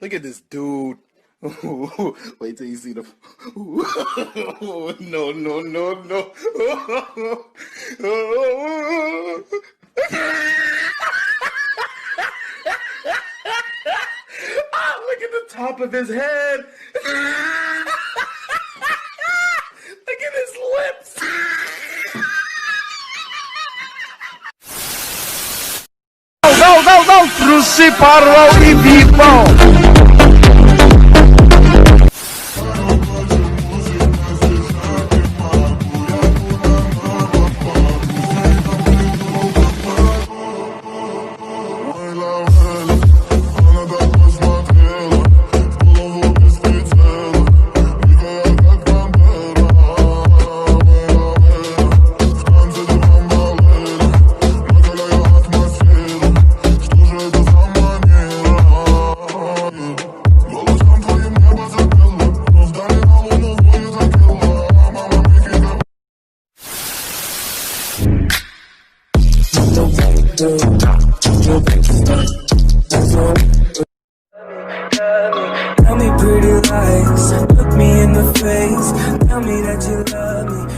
Look at this dude. Wait till you see the. No, no, no, no. Look at the top of his head. Look at his lips. Não, crucifarão e vivam. Tell me pretty lies, look me in the face, tell me that you love me.